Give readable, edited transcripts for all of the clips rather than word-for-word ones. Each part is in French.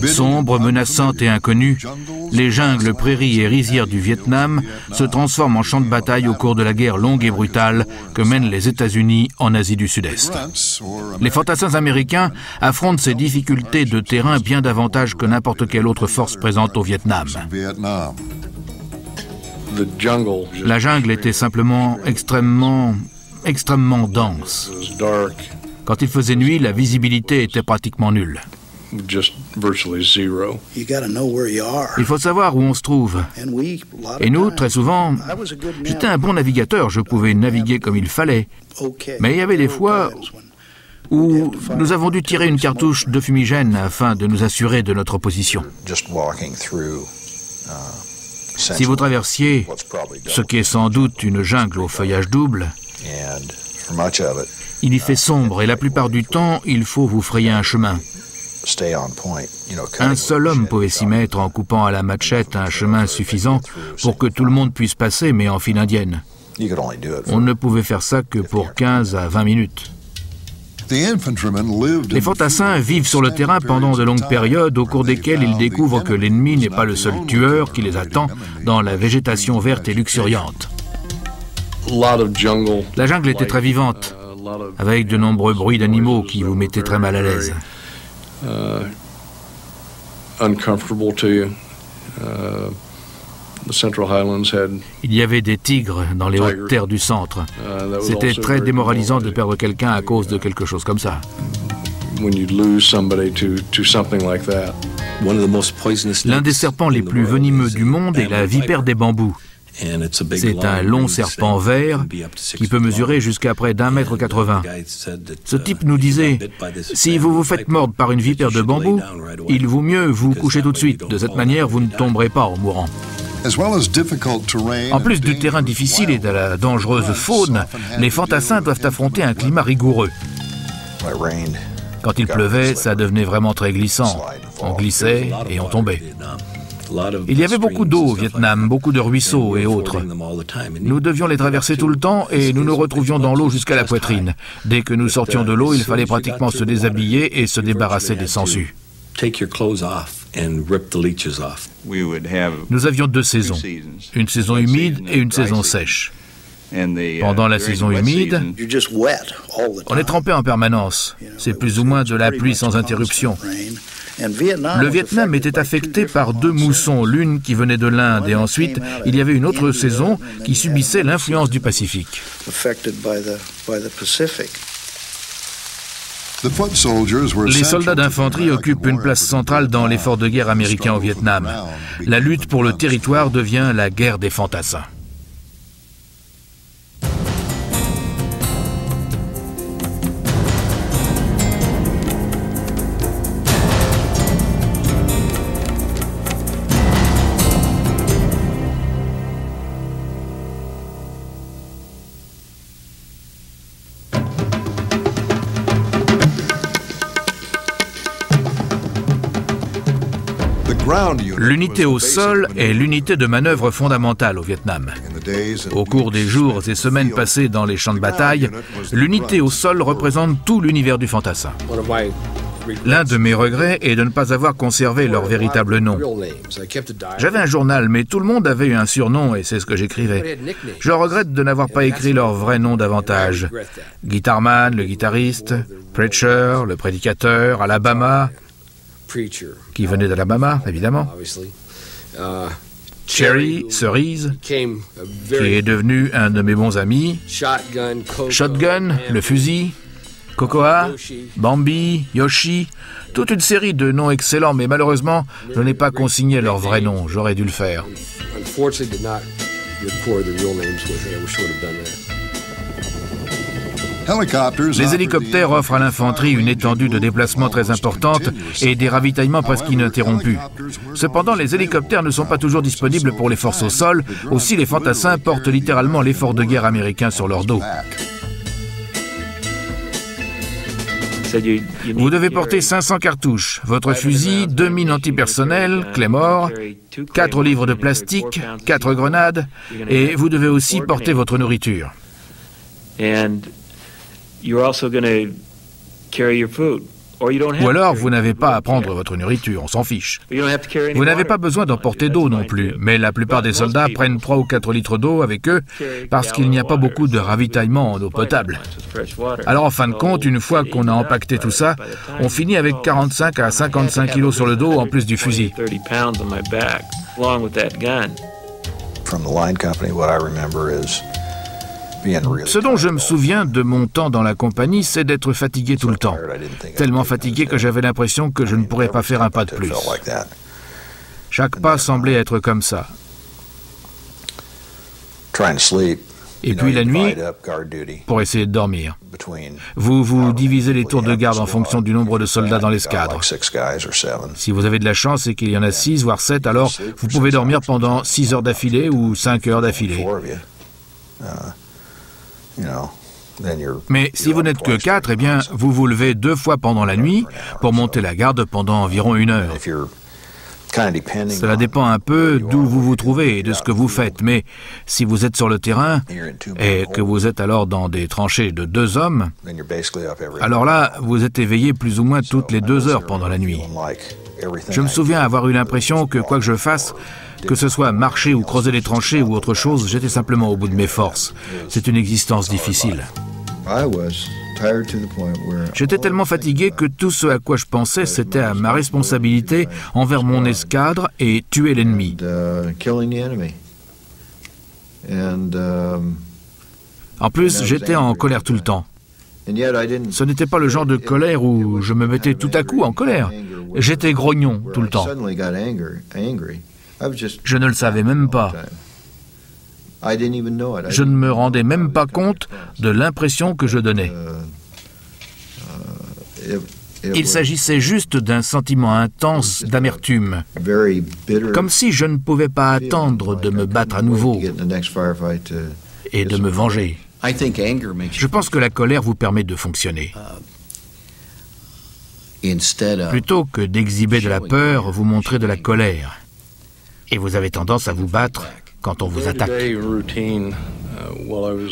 Sombres, menaçantes et inconnues, les jungles, prairies et rizières du Vietnam se transforment en champs de bataille au cours de la guerre longue et brutale que mènent les États-Unis en Asie du Sud-Est. Les fantassins américains affrontent ces difficultés de terrain bien davantage que n'importe quelle autre force présente au Vietnam. La jungle était simplement extrêmement dense. Quand il faisait nuit, la visibilité était pratiquement nulle. Il faut savoir où on se trouve. Et nous, très souvent, j'étais un bon navigateur, je pouvais naviguer comme il fallait. Mais il y avait des fois où nous avons dû tirer une cartouche de fumigène afin de nous assurer de notre position. Si vous traversiez ce qui est sans doute une jungle au feuillage double, il y fait sombre et la plupart du temps, il faut vous frayer un chemin. Un seul homme pouvait s'y mettre en coupant à la machette un chemin suffisant pour que tout le monde puisse passer, mais en file indienne. On ne pouvait faire ça que pour 15 à 20 minutes. Les fantassins vivent sur le terrain pendant de longues périodes au cours desquelles ils découvrent que l'ennemi n'est pas le seul tueur qui les attend dans la végétation verte et luxuriante. La jungle était très vivante, avec de nombreux bruits d'animaux qui vous mettaient très mal à l'aise. Il y avait des tigres dans les hautes terres du centre. C'était très démoralisant de perdre quelqu'un à cause de quelque chose comme ça. L'un des serpents les plus venimeux du monde est la vipère des bambous. C'est un long serpent vert qui peut mesurer jusqu'à près d'1,80 m. Ce type nous disait, si vous vous faites mordre par une vipère de bambou, il vaut mieux vous coucher tout de suite. De cette manière, vous ne tomberez pas en mourant. En plus du terrain difficile et de la dangereuse faune, les fantassins doivent affronter un climat rigoureux. Quand il pleuvait, ça devenait vraiment très glissant. On glissait et on tombait. Il y avait beaucoup d'eau au Vietnam, beaucoup de ruisseaux et autres. Nous devions les traverser tout le temps et nous nous retrouvions dans l'eau jusqu'à la poitrine. Dès que nous sortions de l'eau, il fallait pratiquement se déshabiller et se débarrasser des sangsues. Nous avions 2 saisons, une saison humide et une saison sèche. Pendant la saison humide, on est trempé en permanence. C'est plus ou moins de la pluie sans interruption. Le Vietnam était affecté par 2 moussons, l'une qui venait de l'Inde et ensuite il y avait une autre saison qui subissait l'influence du Pacifique. Les soldats d'infanterie occupent une place centrale dans l'effort de guerre américain au Vietnam. La lutte pour le territoire devient la guerre des fantassins. L'unité au sol est l'unité de manœuvre fondamentale au Vietnam. Au cours des jours et semaines passées dans les champs de bataille, l'unité au sol représente tout l'univers du fantassin. L'un de mes regrets est de ne pas avoir conservé leur véritable nom. J'avais un journal, mais tout le monde avait eu un surnom et c'est ce que j'écrivais. Je regrette de n'avoir pas écrit leur vrai nom davantage. Guitarman, le guitariste, Preacher, le prédicateur, Alabama, qui venait d'Alabama, évidemment. Cherry, cerise, qui est devenu un de mes bons amis. Shotgun, le fusil. Cocoa, Bambi, Yoshi, toute une série de noms excellents, mais malheureusement, je n'ai pas consigné leur vrai nom. J'aurais dû le faire. Les hélicoptères offrent à l'infanterie une étendue de déplacement très importante et des ravitaillements presque ininterrompus. Cependant, les hélicoptères ne sont pas toujours disponibles pour les forces au sol. Aussi, les fantassins portent littéralement l'effort de guerre américain sur leur dos. Vous devez porter 500 cartouches, votre fusil, 2 mines antipersonnelles, Claymore, 4 livres de plastique, 4 grenades, et vous devez aussi porter votre Ou alors, vous n'avez pas à prendre votre nourriture, on s'en fiche. Vous n'avez pas besoin d'emporter d'eau non plus, mais la plupart des soldats prennent 3 ou 4 litres d'eau avec eux parce qu'il n'y a pas beaucoup de ravitaillement en eau potable. Alors en fin de compte, une fois qu'on a empaqueté tout ça, on finit avec 45 à 55 kilos sur le dos en plus du fusil. Ce dont je me souviens de mon temps dans la compagnie, c'est d'être fatigué tout le temps. Tellement fatigué que j'avais l'impression que je ne pourrais pas faire un pas de plus. Chaque pas semblait être comme ça. Et puis la nuit, pour essayer de dormir, vous divisez les tours de garde en fonction du nombre de soldats dans l'escadre. Si vous avez de la chance et qu'il y en a 6 voire 7, alors vous pouvez dormir pendant 6 heures d'affilée ou 5 heures d'affilée. Mais si vous n'êtes que 4, eh bien, vous vous levez 2 fois pendant la nuit pour monter la garde pendant environ 1 heure. Cela dépend un peu d'où vous vous trouvez et de ce que vous faites, mais si vous êtes sur le terrain et que vous êtes alors dans des tranchées de 2 hommes, alors là, vous êtes éveillé plus ou moins toutes les 2 heures pendant la nuit. Je me souviens avoir eu l'impression que quoi que je fasse, que ce soit marcher ou creuser les tranchées ou autre chose, j'étais simplement au bout de mes forces. C'est une existence difficile. J'étais tellement fatigué que tout ce à quoi je pensais, c'était à ma responsabilité envers mon escadre et tuer l'ennemi. En plus, j'étais en colère tout le temps. Ce n'était pas le genre de colère où je me mettais tout à coup en colère. J'étais grognon tout le temps. Je ne le savais même pas. Je ne me rendais même pas compte de l'impression que je donnais. Il s'agissait juste d'un sentiment intense d'amertume, comme si je ne pouvais pas attendre de me battre à nouveau et de me venger. Je pense que la colère vous permet de fonctionner. Plutôt que d'exhiber de la peur, vous montrez de la colère. Et vous avez tendance à vous battre quand on vous attaque.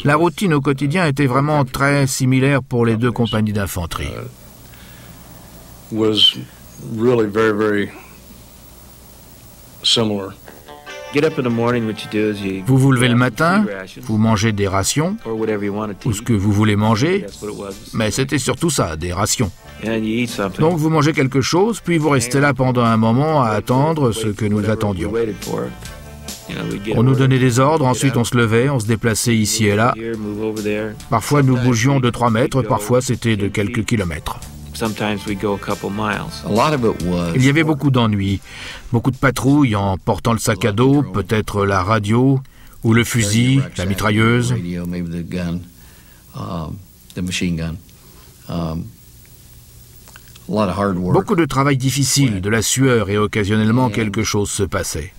La routine au quotidien était vraiment très similaire pour les 2 compagnies d'infanterie. Vous vous levez le matin, vous mangez des rations, ou ce que vous voulez manger, mais c'était surtout ça, des rations. Donc vous mangez quelque chose, puis vous restez là pendant un moment à attendre ce que nous attendions. On nous donnait des ordres, ensuite on se levait, on se déplaçait ici et là. Parfois nous bougions de 3 mètres, parfois c'était de quelques kilomètres. Il y avait beaucoup d'ennuis, beaucoup de patrouilles en portant le sac à dos, peut-être la radio, ou le fusil, la mitrailleuse. Beaucoup de travail difficile, de la sueur et occasionnellement quelque chose se passait.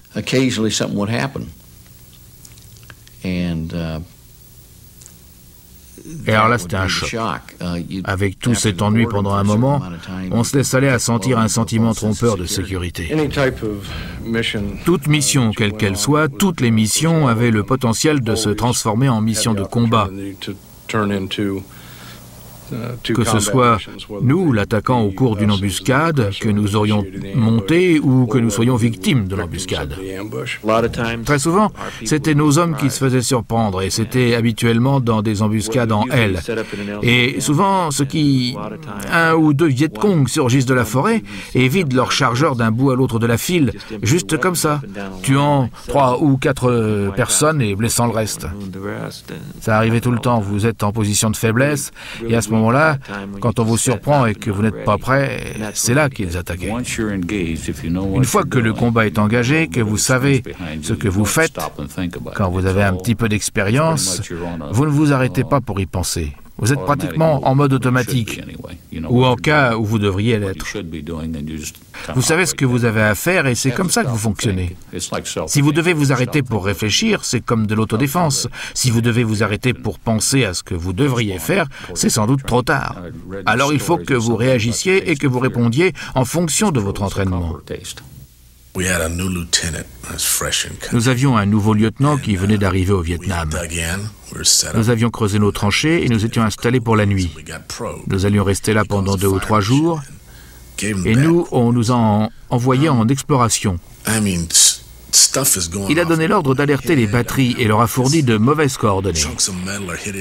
Et alors là, c'était un choc. Avec tout cet ennui pendant un moment, on se laisse aller à sentir un sentiment trompeur de sécurité. Toute mission, quelle qu'elle soit, toutes les missions avaient le potentiel de se transformer en mission de combat. Que ce soit nous, l'attaquant au cours d'une embuscade, que nous aurions monté ou que nous soyons victimes de l'embuscade. Très souvent, c'était nos hommes qui se faisaient surprendre et c'était habituellement dans des embuscades en L. Et souvent, un ou 2 Viet Cong surgissent de la forêt et vident leur chargeur d'un bout à l'autre de la file, juste comme ça, tuant 3 ou 4 personnes et blessant le reste. Ça arrivait tout le temps, vous êtes en position de faiblesse et à ce moment-là, quand on vous surprend et que vous n'êtes pas prêt, c'est là qu'ils attaquaient. Une fois que le combat est engagé, que vous savez ce que vous faites, quand vous avez un petit peu d'expérience, vous ne vous arrêtez pas pour y penser. Vous êtes pratiquement en mode automatique, ou en cas où vous devriez l'être. Vous savez ce que vous avez à faire et c'est comme ça que vous fonctionnez. Si vous devez vous arrêter pour réfléchir, c'est comme de l'autodéfense. Si vous devez vous arrêter pour penser à ce que vous devriez faire, c'est sans doute trop tard. Alors il faut que vous réagissiez et que vous répondiez en fonction de votre entraînement. Nous avions un nouveau lieutenant qui venait d'arriver au Vietnam. Nous avions creusé nos tranchées et nous étions installés pour la nuit. Nous allions rester là pendant 2 ou 3 jours, Et nous, on nous a envoyés en exploration. Il a donné l'ordre d'alerter les batteries et leur a fourni de mauvaises coordonnées.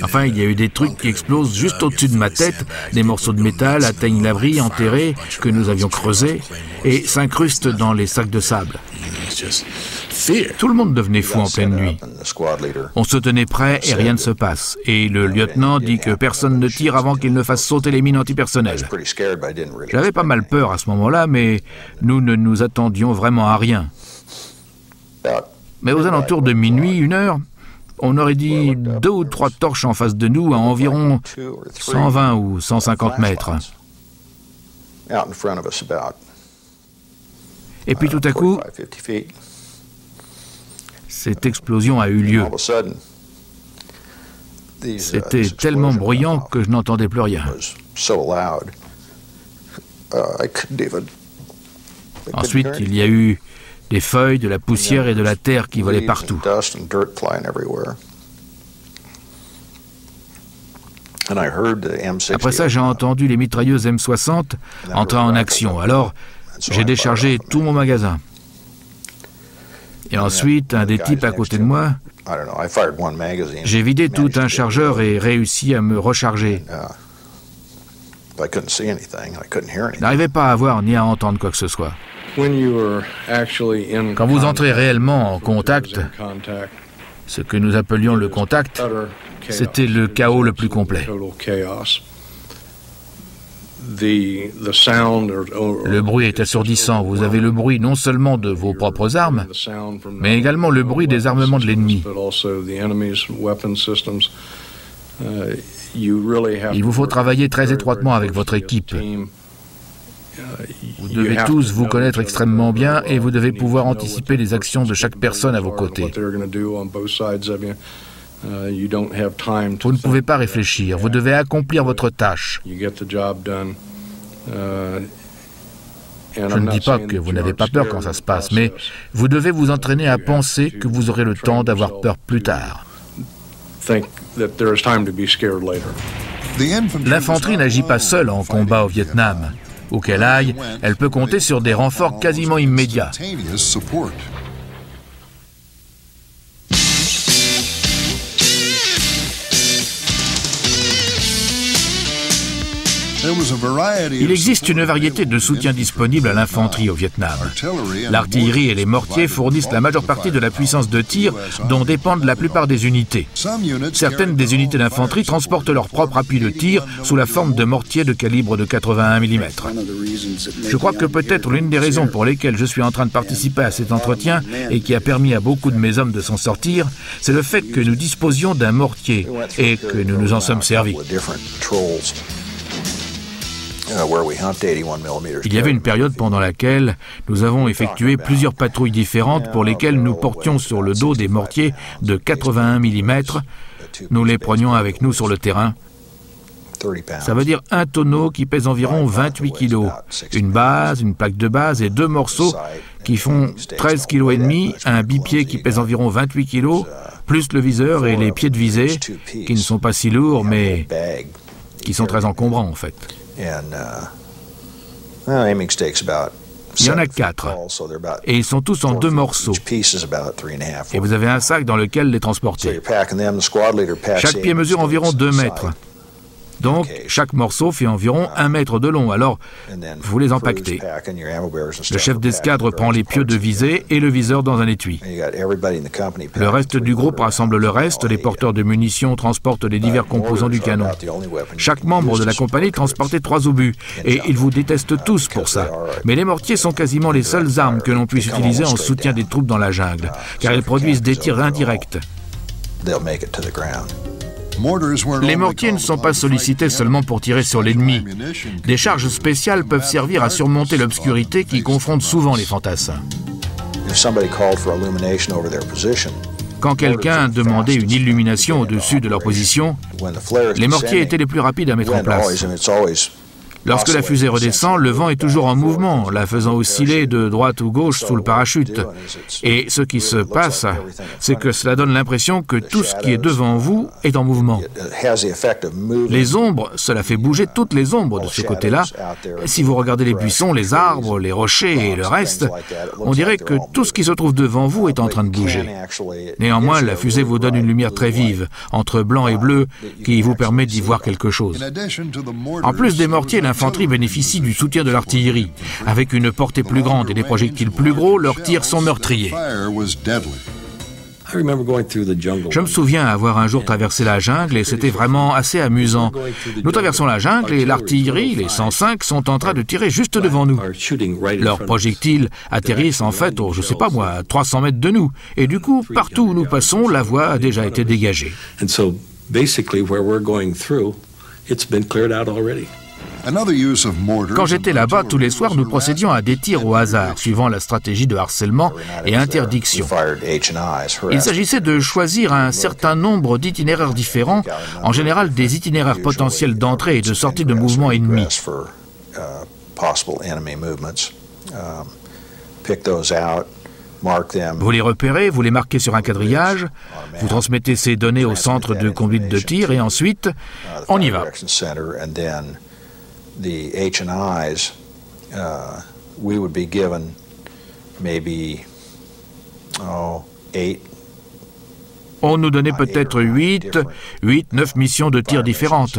Enfin, il y a eu des trucs qui explosent juste au-dessus de ma tête, des morceaux de métal atteignent l'abri enterré que nous avions creusé et s'incrustent dans les sacs de sable. Tout le monde devenait fou en pleine nuit. On se tenait prêt et rien ne se passe. Et le lieutenant dit que personne ne tire avant qu'il ne fasse sauter les mines antipersonnelles. J'avais pas mal peur à ce moment-là, mais nous ne nous attendions vraiment à rien. Mais aux alentours de minuit, 1h, on aurait dit 2 ou 3 torches en face de nous à environ 120 ou 150 mètres. Et puis tout à coup, cette explosion a eu lieu. C'était tellement bruyant que je n'entendais plus rien. Ensuite, il y a eu des feuilles, de la poussière et de la terre qui volaient partout. Après ça, j'ai entendu les mitrailleuses M60 entrer en action. Alors, j'ai déchargé tout mon magasin. Et ensuite, un des types à côté de moi, j'ai vidé tout un chargeur et réussi à me recharger. Je n'arrivais pas à voir ni à entendre quoi que ce soit. Quand vous entrez réellement en contact, ce que nous appelions le contact, c'était le chaos le plus complet. Le bruit est assourdissant. Vous avez le bruit non seulement de vos propres armes, mais également le bruit des armements de l'ennemi. Il vous faut travailler très étroitement avec votre équipe. Vous devez tous vous connaître extrêmement bien et vous devez pouvoir anticiper les actions de chaque personne à vos côtés. Vous ne pouvez pas réfléchir, vous devez accomplir votre tâche. Je ne dis pas que vous n'avez pas peur quand ça se passe, mais vous devez vous entraîner à penser que vous aurez le temps d'avoir peur plus tard. L'infanterie n'agit pas seule en combat au Vietnam. Où qu'elle aille, elle peut compter sur des renforts quasiment immédiats. Il existe une variété de soutiens disponibles à l'infanterie au Vietnam. L'artillerie et les mortiers fournissent la majeure partie de la puissance de tir dont dépendent la plupart des unités. Certaines des unités d'infanterie transportent leur propre appui de tir sous la forme de mortiers de calibre de 81 mm. Je crois que peut-être l'une des raisons pour lesquelles je suis en train de participer à cet entretien et qui a permis à beaucoup de mes hommes de s'en sortir, c'est le fait que nous disposions d'un mortier et que nous nous en sommes servis. Il y avait une période pendant laquelle nous avons effectué plusieurs patrouilles différentes pour lesquelles nous portions sur le dos des mortiers de 81 mm. Nous les prenions avec nous sur le terrain. Ça veut dire un tonneau qui pèse environ 28 kg, une base, une plaque de base et 2 morceaux qui font 13,5 kg, un bipied qui pèse environ 28 kg, plus le viseur et les pieds de visée qui ne sont pas si lourds mais qui sont très encombrants en fait. Il y en a 4, et ils sont tous en 2 morceaux. Et vous avez un sac dans lequel les transporter. Chaque pied mesure environ 2 mètres. Donc, chaque morceau fait environ 1 mètre de long, alors vous les empaquetez. Le chef d'escadre prend les pieux de visée et le viseur dans un étui. Le reste du groupe rassemble le reste, les porteurs de munitions transportent les divers composants du canon. Chaque membre de la compagnie transportait 3 obus, et ils vous détestent tous pour ça. Mais les mortiers sont quasiment les seules armes que l'on puisse utiliser en soutien des troupes dans la jungle, car elles produisent des tirs indirects. Les mortiers ne sont pas sollicités seulement pour tirer sur l'ennemi. Des charges spéciales peuvent servir à surmonter l'obscurité qui confronte souvent les fantassins. Quand quelqu'un demandait une illumination au-dessus de leur position, les mortiers étaient les plus rapides à mettre en place. Lorsque la fusée redescend, le vent est toujours en mouvement, la faisant osciller de droite ou gauche sous le parachute. Et ce qui se passe, c'est que cela donne l'impression que tout ce qui est devant vous est en mouvement. Les ombres, cela fait bouger toutes les ombres de ce côté-là. Si vous regardez les buissons, les arbres, les rochers et le reste, on dirait que tout ce qui se trouve devant vous est en train de bouger. Néanmoins, la fusée vous donne une lumière très vive, entre blanc et bleu, qui vous permet d'y voir quelque chose. En plus des mortiers, l'infanterie bénéficie du soutien de l'artillerie. Avec une portée plus grande et des projectiles plus gros, leurs tirs sont meurtriers. Je me souviens avoir un jour traversé la jungle et c'était vraiment assez amusant. Nous traversons la jungle et l'artillerie, les 105, sont en train de tirer juste devant nous. Leurs projectiles atterrissent en fait, je sais pas moi, à 300 mètres de nous. Et du coup, partout où nous passons, la voie a déjà été dégagée. Quand j'étais là-bas, tous les soirs, nous procédions à des tirs au hasard, suivant la stratégie de harcèlement et interdiction. Il s'agissait de choisir un certain nombre d'itinéraires différents, en général des itinéraires potentiels d'entrée et de sortie de mouvements ennemis. Vous les repérez, vous les marquez sur un quadrillage, vous transmettez ces données au centre de conduite de tir et ensuite, on y va. The H&Is, we would be given maybe 8. On nous donnait peut-être 8, 9 missions de tir différentes.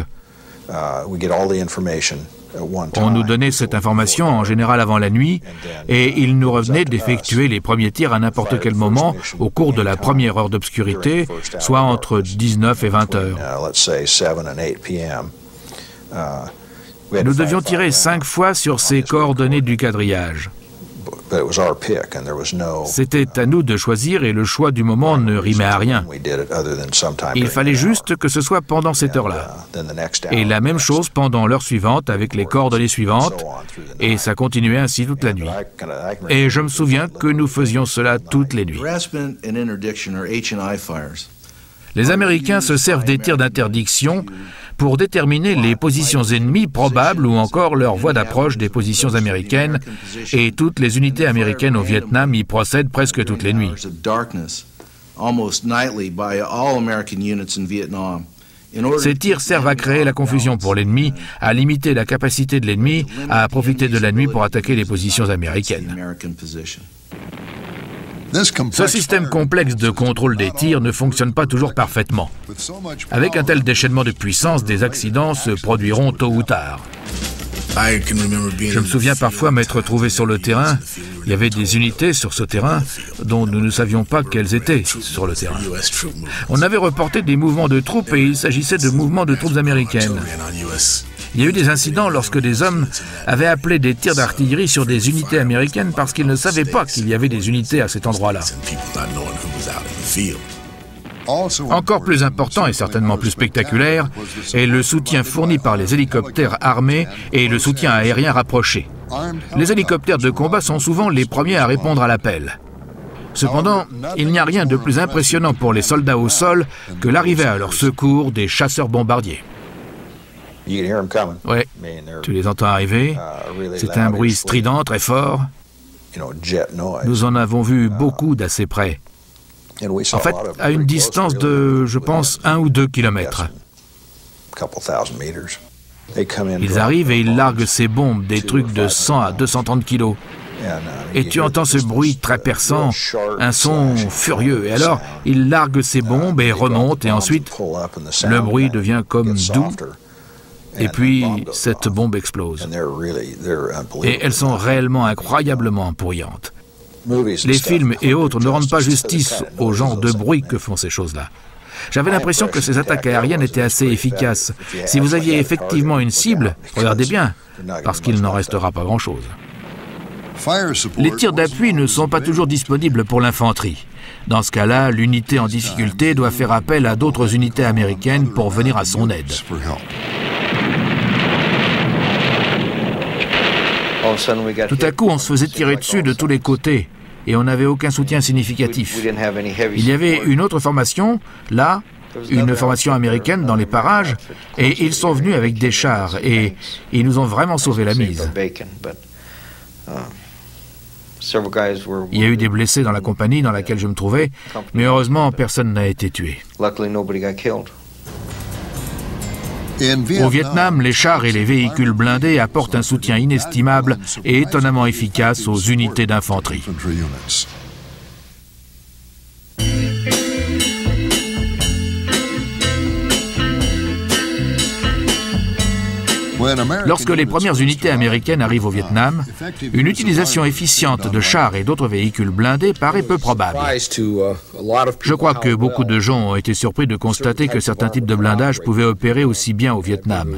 On nous donnait cette information en général avant la nuit et il nous revenait d'effectuer les premiers tirs à n'importe quel moment au cours de la première heure d'obscurité, soit entre 19 et 20 heures. Nous devions tirer 5 fois sur ces coordonnées du quadrillage. C'était à nous de choisir et le choix du moment ne rimait à rien. Il fallait juste que ce soit pendant cette heure-là. Et la même chose pendant l'heure suivante avec les coordonnées suivantes, et ça continuait ainsi toute la nuit. Et je me souviens que nous faisions cela toutes les nuits. Les Américains se servent des tirs d'interdiction pour déterminer les positions ennemies probables ou encore leur voie d'approche des positions américaines, et toutes les unités américaines au Vietnam y procèdent presque toutes les nuits. Ces tirs servent à créer la confusion pour l'ennemi, à limiter la capacité de l'ennemi à profiter de la nuit pour attaquer les positions américaines. Ce système complexe de contrôle des tirs ne fonctionne pas toujours parfaitement. Avec un tel déchaînement de puissance, des accidents se produiront tôt ou tard. Je me souviens parfois m'être trouvé sur le terrain. Il y avait des unités sur ce terrain dont nous ne savions pas qu'elles étaient sur le terrain. On avait reporté des mouvements de troupes et il s'agissait de mouvements de troupes américaines. Il y a eu des incidents lorsque des hommes avaient appelé des tirs d'artillerie sur des unités américaines parce qu'ils ne savaient pas qu'il y avait des unités à cet endroit-là. Encore plus important et certainement plus spectaculaire est le soutien fourni par les hélicoptères armés et le soutien aérien rapproché. Les hélicoptères de combat sont souvent les premiers à répondre à l'appel. Cependant, il n'y a rien de plus impressionnant pour les soldats au sol que l'arrivée à leur secours des chasseurs-bombardiers. Oui, tu les entends arriver. C'est un bruit strident, très fort. Nous en avons vu beaucoup d'assez près. En fait, à une distance de, je pense, 1 ou 2 kilomètres. Ils arrivent et ils larguent ces bombes, des trucs de 100 à 230 kilos. Et tu entends ce bruit très perçant, un son furieux. Et alors, ils larguent ces bombes et remontent, et ensuite, le bruit devient comme doux. Et puis, cette bombe explose. Et elles sont réellement incroyablement bruyantes. Les films et autres ne rendent pas justice au genre de bruit que font ces choses-là. J'avais l'impression que ces attaques aériennes étaient assez efficaces. Si vous aviez effectivement une cible, regardez bien, parce qu'il n'en restera pas grand-chose. Les tirs d'appui ne sont pas toujours disponibles pour l'infanterie. Dans ce cas-là, l'unité en difficulté doit faire appel à d'autres unités américaines pour venir à son aide. Tout à coup, on se faisait tirer dessus de tous les côtés et on n'avait aucun soutien significatif. Il y avait une autre formation, là, une formation américaine dans les parages, et ils sont venus avec des chars, et ils nous ont vraiment sauvé la mise. Il y a eu des blessés dans la compagnie dans laquelle je me trouvais, mais heureusement, personne n'a été tué. Au Vietnam, les chars et les véhicules blindés apportent un soutien inestimable et étonnamment efficace aux unités d'infanterie. Lorsque les premières unités américaines arrivent au Vietnam, une utilisation efficiente de chars et d'autres véhicules blindés paraît peu probable. Je crois que beaucoup de gens ont été surpris de constater que certains types de blindage pouvaient opérer aussi bien au Vietnam.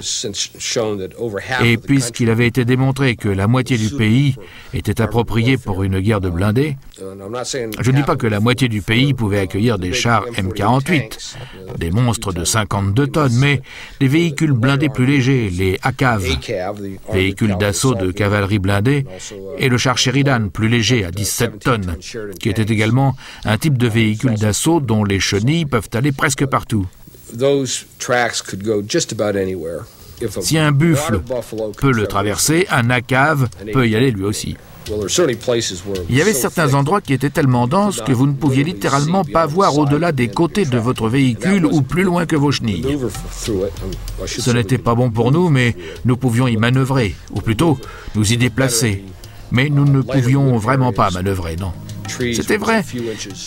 Et puisqu'il avait été démontré que la moitié du pays était appropriée pour une guerre de blindés, je ne dis pas que la moitié du pays pouvait accueillir des chars M48, des monstres de 52 tonnes, mais des véhicules blindés plus légers, les ACAV, véhicules d'assaut de cavalerie blindée, et le char Sheridan, plus léger, à 17 tonnes, qui était également un type de véhicule d'assaut dont les chenilles peuvent aller presque partout. Si un buffle peut le traverser, un ACAV peut y aller lui aussi. Il y avait certains endroits qui étaient tellement denses que vous ne pouviez littéralement pas voir au-delà des côtés de votre véhicule ou plus loin que vos chenilles. Ce n'était pas bon pour nous, mais nous pouvions y manœuvrer, ou plutôt nous y déplacer. Mais nous ne pouvions vraiment pas manœuvrer, non. C'était vrai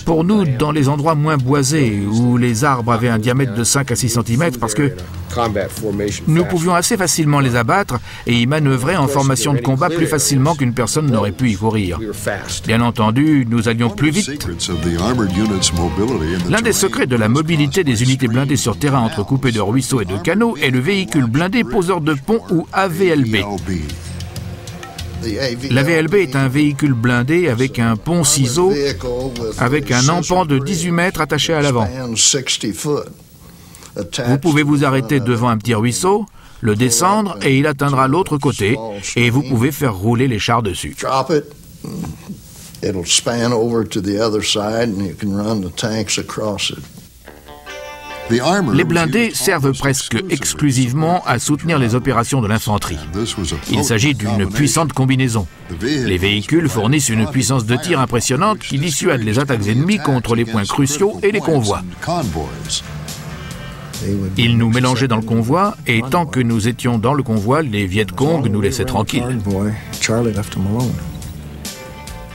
pour nous dans les endroits moins boisés, où les arbres avaient un diamètre de 5 à 6 cm, parce que nous pouvions assez facilement les abattre et y manœuvrer en formation de combat plus facilement qu'une personne n'aurait pu y courir. Bien entendu, nous allions plus vite. L'un des secrets de la mobilité des unités blindées sur terrain entrecoupées de ruisseaux et de canaux est le véhicule blindé poseur de pont ou AVLB. L'AVLB est un véhicule blindé avec un pont-ciseau avec un empan de 18 mètres attaché à l'avant. Vous pouvez vous arrêter devant un petit ruisseau, le descendre et il atteindra l'autre côté et vous pouvez faire rouler les chars dessus. Les blindés servent presque exclusivement à soutenir les opérations de l'infanterie. Il s'agit d'une puissante combinaison. Les véhicules fournissent une puissance de tir impressionnante qui dissuade les attaques ennemies contre les points cruciaux et les convois. Ils nous mélangeaient dans le convoi et tant que nous étions dans le convoi, les Viet Cong nous laissaient tranquilles.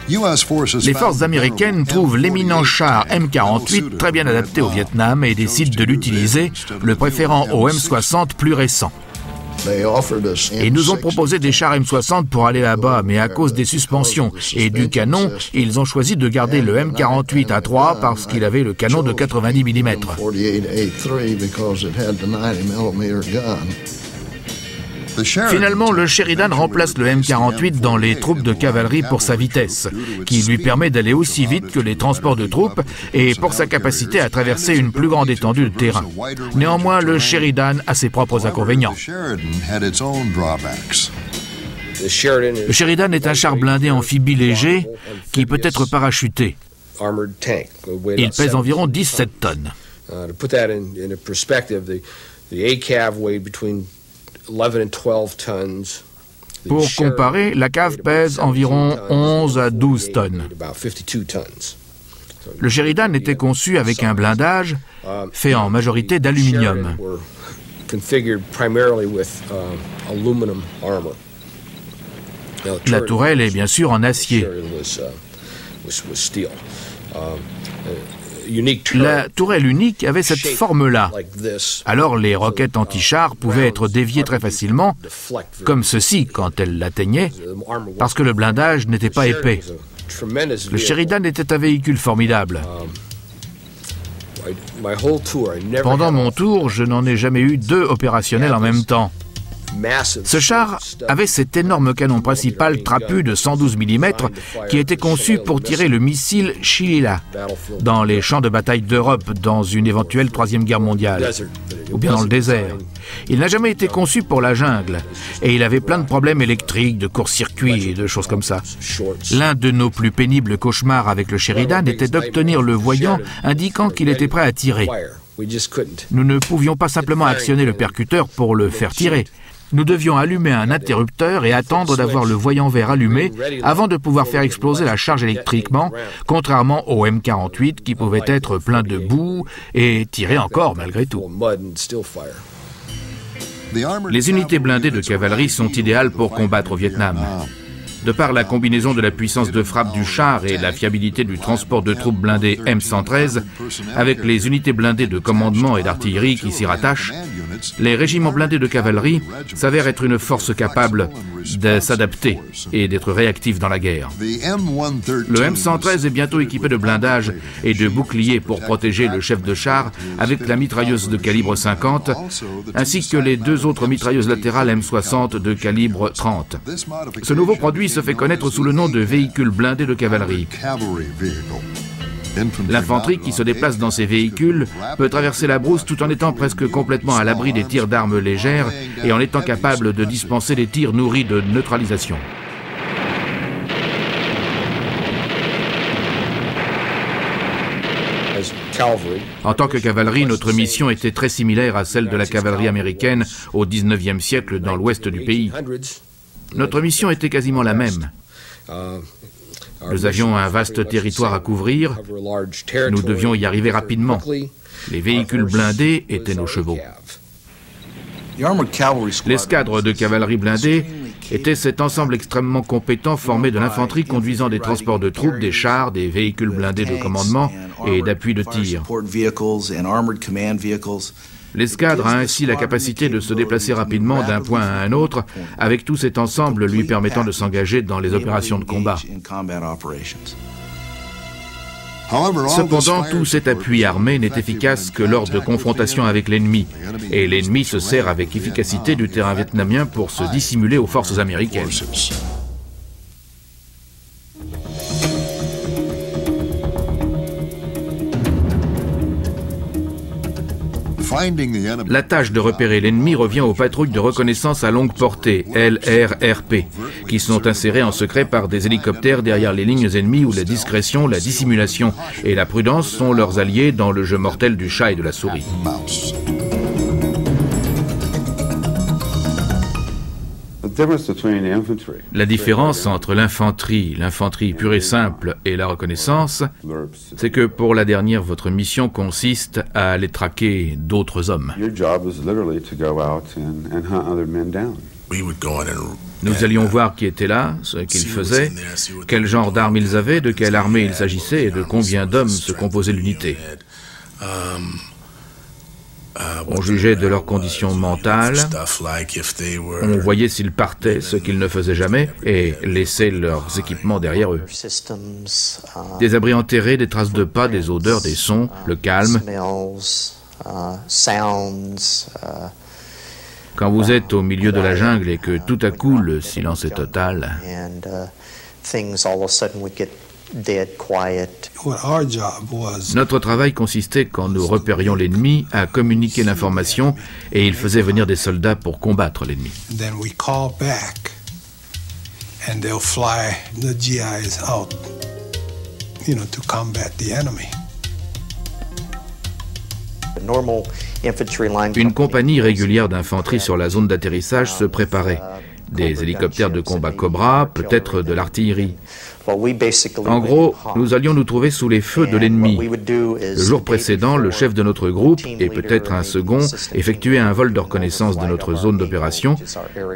Les forces américaines trouvent l'éminent char M48 très bien adapté au Vietnam et décident de l'utiliser, le préférant au M60 plus récent. Ils nous ont proposé des chars M60 pour aller là-bas, mais à cause des suspensions et du canon, ils ont choisi de garder le M48 A3 parce qu'il avait le canon de 90 mm. Finalement, le Sheridan remplace le M48 dans les troupes de cavalerie pour sa vitesse, qui lui permet d'aller aussi vite que les transports de troupes et pour sa capacité à traverser une plus grande étendue de terrain. Néanmoins, le Sheridan a ses propres inconvénients. Le Sheridan est un char blindé amphibie léger qui peut être parachuté. Il pèse environ 17 tonnes. Pour comparer, la cave pèse environ 11 à 12 tonnes. Le Sheridan était conçu avec un blindage fait en majorité d'aluminium. La tourelle est bien sûr en acier. La tourelle unique avait cette forme-là. Alors les roquettes anti-chars pouvaient être déviées très facilement, comme ceci quand elles l'atteignaient, parce que le blindage n'était pas épais. Le Sheridan était un véhicule formidable. Pendant mon tour, je n'en ai jamais eu deux opérationnels en même temps. Ce char avait cet énorme canon principal trapu de 112 mm qui était conçu pour tirer le missile Shillelagh dans les champs de bataille d'Europe dans une éventuelle Troisième Guerre mondiale, ou bien dans le désert. Il n'a jamais été conçu pour la jungle et il avait plein de problèmes électriques, de court-circuit et de choses comme ça. L'un de nos plus pénibles cauchemars avec le Sheridan était d'obtenir le voyant indiquant qu'il était prêt à tirer. Nous ne pouvions pas simplement actionner le percuteur pour le faire tirer. Nous devions allumer un interrupteur et attendre d'avoir le voyant vert allumé avant de pouvoir faire exploser la charge électriquement, contrairement au M48 qui pouvait être plein de boue et tirer encore malgré tout. Les unités blindées de cavalerie sont idéales pour combattre au Vietnam. De par la combinaison de la puissance de frappe du char et la fiabilité du transport de troupes blindées M113, avec les unités blindées de commandement et d'artillerie qui s'y rattachent, les régiments blindés de cavalerie s'avèrent être une force capable de s'adapter et d'être réactifs dans la guerre. Le M113 est bientôt équipé de blindages et de boucliers pour protéger le chef de char avec la mitrailleuse de calibre 50, ainsi que les deux autres mitrailleuses latérales M60 de calibre 30. Ce nouveau produit se fait connaître sous le nom de véhicule blindé de cavalerie. L'infanterie qui se déplace dans ces véhicules peut traverser la brousse tout en étant presque complètement à l'abri des tirs d'armes légères et en étant capable de dispenser des tirs nourris de neutralisation. En tant que cavalerie, notre mission était très similaire à celle de la cavalerie américaine au XIXe siècle dans l'ouest du pays. Notre mission était quasiment la même. Nous avions un vaste territoire à couvrir. Nous devions y arriver rapidement. Les véhicules blindés étaient nos chevaux. L'escadre de cavalerie blindée était cet ensemble extrêmement compétent formé de l'infanterie conduisant des transports de troupes, des chars, des véhicules blindés de commandement et d'appui de tir. L'escadre a ainsi la capacité de se déplacer rapidement d'un point à un autre, avec tout cet ensemble lui permettant de s'engager dans les opérations de combat. Cependant, tout cet appui armé n'est efficace que lors de confrontations avec l'ennemi, et l'ennemi se sert avec efficacité du terrain vietnamien pour se dissimuler aux forces américaines. La tâche de repérer l'ennemi revient aux patrouilles de reconnaissance à longue portée, LRRP, qui sont insérées en secret par des hélicoptères derrière les lignes ennemies où la discrétion, la dissimulation et la prudence sont leurs alliés dans le jeu mortel du chat et de la souris. La différence entre l'infanterie pure et simple et la reconnaissance, c'est que pour la dernière, votre mission consiste à aller traquer d'autres hommes. Nous allions voir qui était là, ce qu'ils faisaient, quel genre d'armes ils avaient, de quelle armée il s'agissait et de combien d'hommes se composait l'unité. On jugeait de leurs conditions mentales, on voyait s'ils partaient, ce qu'ils ne faisaient jamais, et laissaient leurs équipements derrière eux. Des abris enterrés, des traces de pas, des odeurs, des sons, le calme. Quand vous êtes au milieu de la jungle et que tout à coup le silence est total, notre travail consistait, quand nous repérions l'ennemi, à communiquer l'information et il faisait venir des soldats pour combattre l'ennemi. Une compagnie régulière d'infanterie sur la zone d'atterrissage se préparait. Des hélicoptères de combat Cobra, peut-être de l'artillerie. En gros, nous allions nous trouver sous les feux de l'ennemi. Le jour précédent, le chef de notre groupe, et peut-être un second, effectuait un vol de reconnaissance de notre zone d'opération,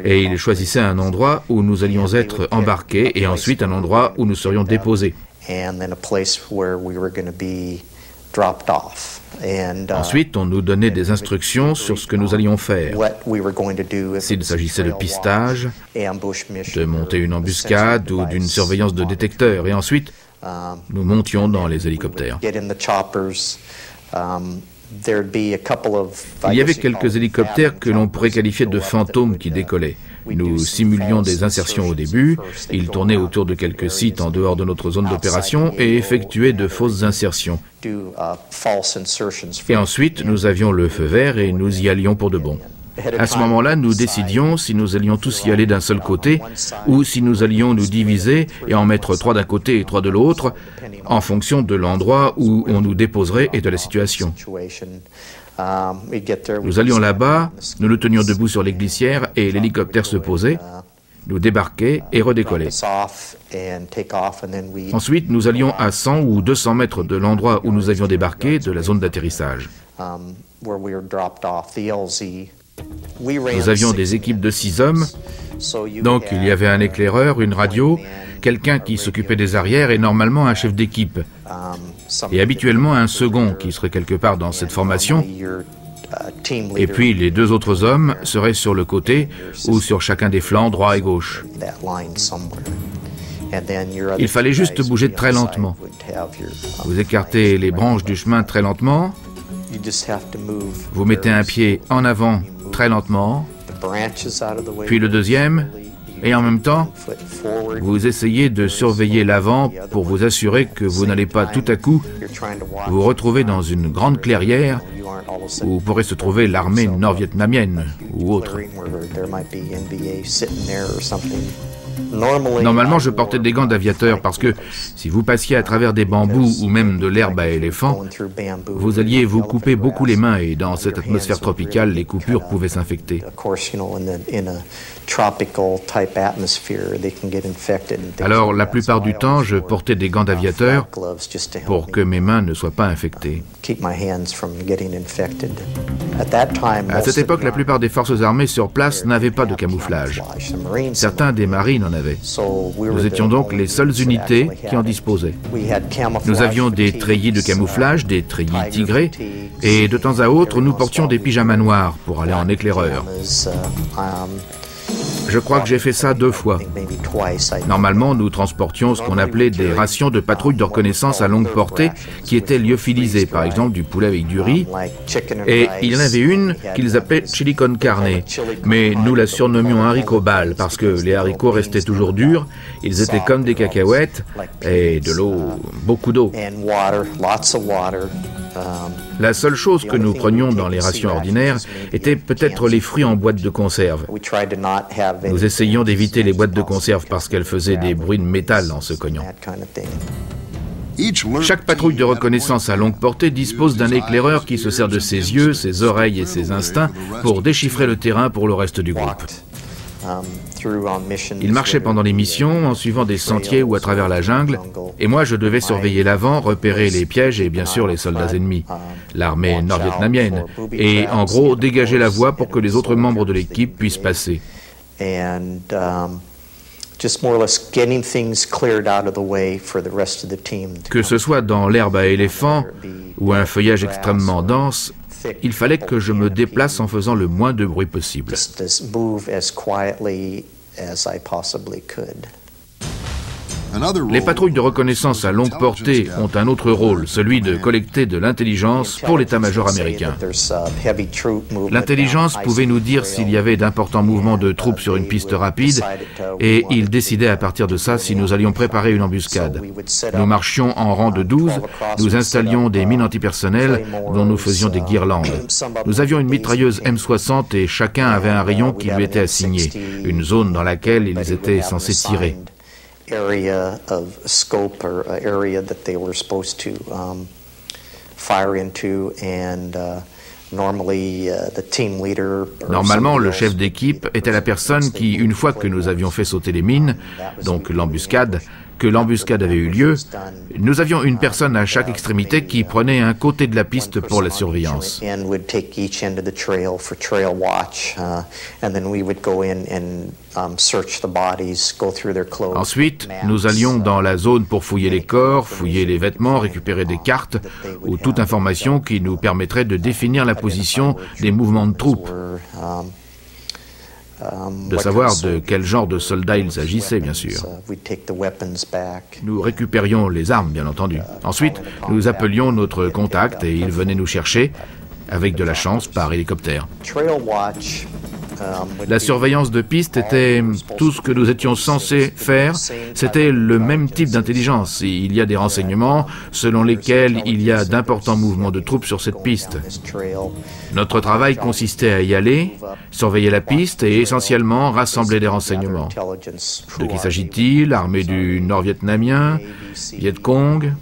et il choisissait un endroit où nous allions être embarqués, et ensuite un endroit où nous serions déposés. Ensuite, on nous donnait des instructions sur ce que nous allions faire. S'il s'agissait de pistage, de monter une embuscade ou d'une surveillance de détecteurs. Et ensuite, nous montions dans les hélicoptères. Il y avait quelques hélicoptères que l'on pourrait qualifier de fantômes qui décollaient. Nous simulions des insertions au début, ils tournaient autour de quelques sites en dehors de notre zone d'opération et effectuaient de fausses insertions. Et ensuite, nous avions le feu vert et nous y allions pour de bon. À ce moment-là, nous décidions si nous allions tous y aller d'un seul côté ou si nous allions nous diviser et en mettre 3 d'un côté et 3 de l'autre, en fonction de l'endroit où on nous déposerait et de la situation. Nous allions là-bas, nous nous tenions debout sur les glissières et l'hélicoptère se posait, nous débarquait et redécollait. Ensuite, nous allions à 100 ou 200 mètres de l'endroit où nous avions débarqué, de la zone d'atterrissage. Nous avions des équipes de 6 hommes, donc il y avait un éclaireur, une radio, quelqu'un qui s'occupait des arrières et normalement un chef d'équipe. Et habituellement un second qui serait quelque part dans cette formation. Et puis les 2 autres hommes seraient sur le côté ou sur chacun des flancs, droit et gauche. Il fallait juste bouger très lentement. Vous écartez les branches du chemin très lentement. Vous mettez un pied en avant très lentement, puis le deuxième, et en même temps, vous essayez de surveiller l'avant pour vous assurer que vous n'allez pas tout à coup vous retrouver dans une grande clairière où pourrait se trouver l'armée nord-vietnamienne ou autre. Normalement, je portais des gants d'aviateur parce que si vous passiez à travers des bambous ou même de l'herbe à éléphant, vous alliez vous couper beaucoup les mains et dans cette atmosphère tropicale, les coupures pouvaient s'infecter. Alors, la plupart du temps, je portais des gants d'aviateur pour que mes mains ne soient pas infectées. À cette époque, la plupart des forces armées sur place n'avaient pas de camouflage. Certains des marines en avaient. Nous étions donc les seules unités qui en disposaient. Nous avions des treillis de camouflage, des treillis tigrés, et de temps à autre, nous portions des pyjamas noirs pour aller en éclaireur. Je crois que j'ai fait ça 2 fois. Normalement, nous transportions ce qu'on appelait des rations de patrouille de reconnaissance à longue portée qui étaient lyophilisées, par exemple du poulet avec du riz. Et il y en avait une qu'ils appelaient chili con carne, mais nous la surnommions haricot bal parce que les haricots restaient toujours durs, ils étaient comme des cacahuètes et de l'eau, beaucoup d'eau. La seule chose que nous prenions dans les rations ordinaires était peut-être les fruits en boîte de conserve. Nous essayions d'éviter les boîtes de conserve parce qu'elles faisaient des bruits de métal en se cognant. Chaque patrouille de reconnaissance à longue portée dispose d'un éclaireur qui se sert de ses yeux, ses oreilles et ses instincts pour déchiffrer le terrain pour le reste du groupe. Il marchait pendant les missions en suivant des sentiers ou à travers la jungle, et moi je devais surveiller l'avant, repérer les pièges et bien sûr les soldats ennemis, l'armée nord-vietnamienne, et en gros dégager la voie pour que les autres membres de l'équipe puissent passer. Que ce soit dans l'herbe à éléphant ou un feuillage extrêmement dense, il fallait que je me déplace en faisant le moins de bruit possible. Les patrouilles de reconnaissance à longue portée ont un autre rôle, celui de collecter de l'intelligence pour l'état-major américain. L'intelligence pouvait nous dire s'il y avait d'importants mouvements de troupes sur une piste rapide et il décidait à partir de ça si nous allions préparer une embuscade. Nous marchions en rang de 12, nous installions des mines antipersonnelles dont nous faisions des guirlandes. Nous avions une mitrailleuse M60 et chacun avait un rayon qui lui était assigné, une zone dans laquelle ils étaient censés tirer. Area of scope or area that they were supposed to fire into and Normalement, le chef d'équipe était la personne qui, une fois que nous avions fait sauter les mines, donc l'embuscade, que l'embuscade avait eu lieu, nous avions une personne à chaque extrémité qui prenait un côté de la piste pour la surveillance. Ensuite, nous allions dans la zone pour fouiller les corps, fouiller les vêtements, récupérer des cartes ou toute information qui nous permettrait de définir la position des mouvements de troupes, de savoir de quel genre de soldats il s'agissait, bien sûr. Nous récupérions les armes, bien entendu. Ensuite, nous appelions notre contact et il venait nous chercher, avec de la chance, par hélicoptère. La surveillance de piste était tout ce que nous étions censés faire. C'était le même type d'intelligence. Il y a des renseignements selon lesquels il y a d'importants mouvements de troupes sur cette piste. Notre travail consistait à y aller, surveiller la piste et essentiellement rassembler des renseignements. De qui s'agit-il? Armée du Nord vietnamien, Viet Cong?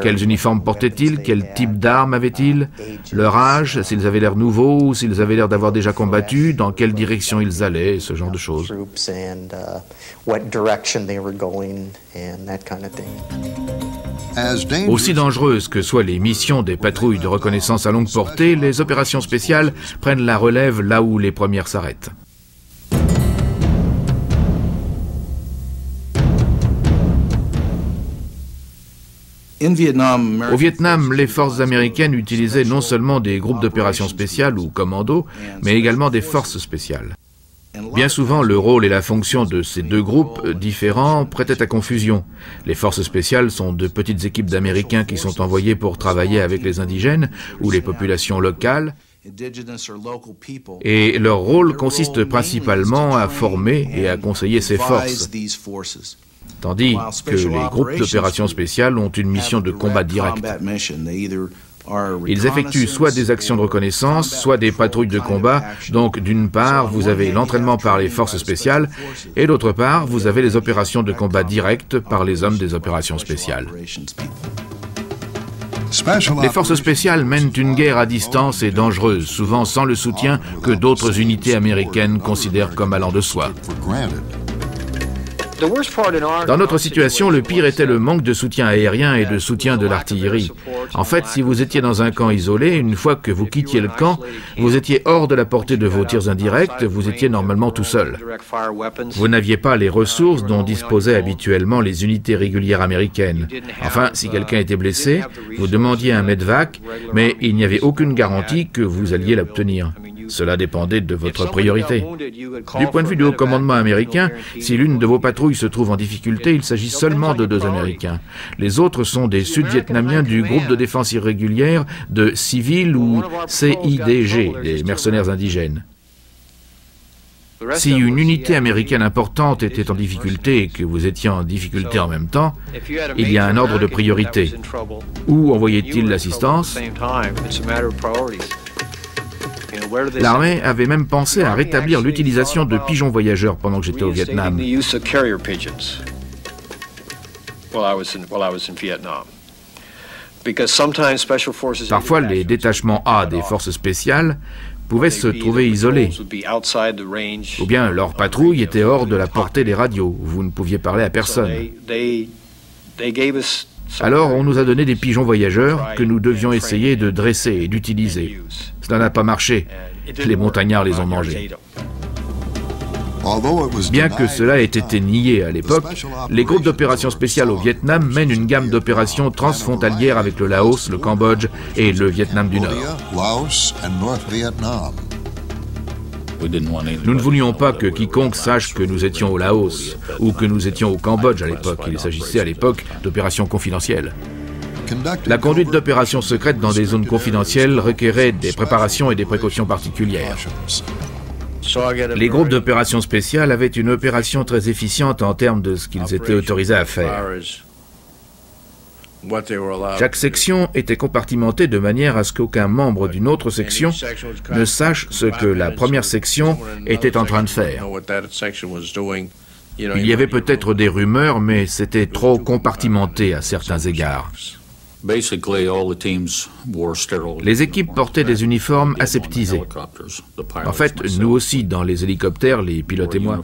Quels uniformes portaient-ils? Quel type d'armes avaient-ils? Leur âge, s'ils avaient l'air nouveaux ou s'ils avaient l'air d'avoir déjà combattu, dans quelle direction ils allaient, ce genre de choses. Aussi dangereuses que soient les missions des patrouilles de reconnaissance à longue portée, les opérations spéciales prennent la relève là où les premières s'arrêtent. Au Vietnam, les forces américaines utilisaient non seulement des groupes d'opérations spéciales ou commandos, mais également des forces spéciales. Bien souvent, le rôle et la fonction de ces deux groupes différents prêtaient à confusion. Les forces spéciales sont de petites équipes d'Américains qui sont envoyés pour travailler avec les indigènes ou les populations locales, et leur rôle consiste principalement à former et à conseiller ces forces. Tandis que les groupes d'opérations spéciales ont une mission de combat direct. Ils effectuent soit des actions de reconnaissance, soit des patrouilles de combat. Donc, d'une part, vous avez l'entraînement par les forces spéciales, et d'autre part, vous avez les opérations de combat directes par les hommes des opérations spéciales. Les forces spéciales mènent une guerre à distance et dangereuse, souvent sans le soutien que d'autres unités américaines considèrent comme allant de soi. Dans notre situation, le pire était le manque de soutien aérien et de soutien de l'artillerie. En fait, si vous étiez dans un camp isolé, une fois que vous quittiez le camp, vous étiez hors de la portée de vos tirs indirects, vous étiez normalement tout seul. Vous n'aviez pas les ressources dont disposaient habituellement les unités régulières américaines. Enfin, si quelqu'un était blessé, vous demandiez un medevac, mais il n'y avait aucune garantie que vous alliez l'obtenir. Cela dépendait de votre priorité. Du point de vue du haut commandement américain, si l'une de vos patrouilles se trouve en difficulté, il s'agit seulement de 2 Américains. Les autres sont des Sud-Vietnamiens du groupe de défense irrégulière de civils ou CIDG, des mercenaires indigènes. Si une unité américaine importante était en difficulté et que vous étiez en difficulté en même temps, il y a un ordre de priorité. Où envoyait-il l'assistance ? L'armée avait même pensé à rétablir l'utilisation de pigeons voyageurs pendant que j'étais au Vietnam. Parfois, les détachements A des forces spéciales pouvaient se trouver isolés, ou bien leur patrouille était hors de la portée des radios, vous ne pouviez parler à personne. Alors on nous a donné des pigeons voyageurs que nous devions essayer de dresser et d'utiliser. Cela n'a pas marché, les montagnards les ont mangés. Bien que cela ait été nié à l'époque, les groupes d'opérations spéciales au Vietnam mènent une gamme d'opérations transfrontalières avec le Laos, le Cambodge et le Vietnam du Nord. Nous ne voulions pas que quiconque sache que nous étions au Laos ou que nous étions au Cambodge à l'époque. Il s'agissait à l'époque d'opérations confidentielles. La conduite d'opérations secrètes dans des zones confidentielles requérait des préparations et des précautions particulières. Les groupes d'opérations spéciales avaient une opération très efficiente en termes de ce qu'ils étaient autorisés à faire. Chaque section était compartimentée de manière à ce qu'aucun membre d'une autre section ne sache ce que la première section était en train de faire. Il y avait peut-être des rumeurs, mais c'était trop compartimenté à certains égards. Les équipes portaient des uniformes aseptisés. En fait, nous aussi, dans les hélicoptères, les pilotes et moi,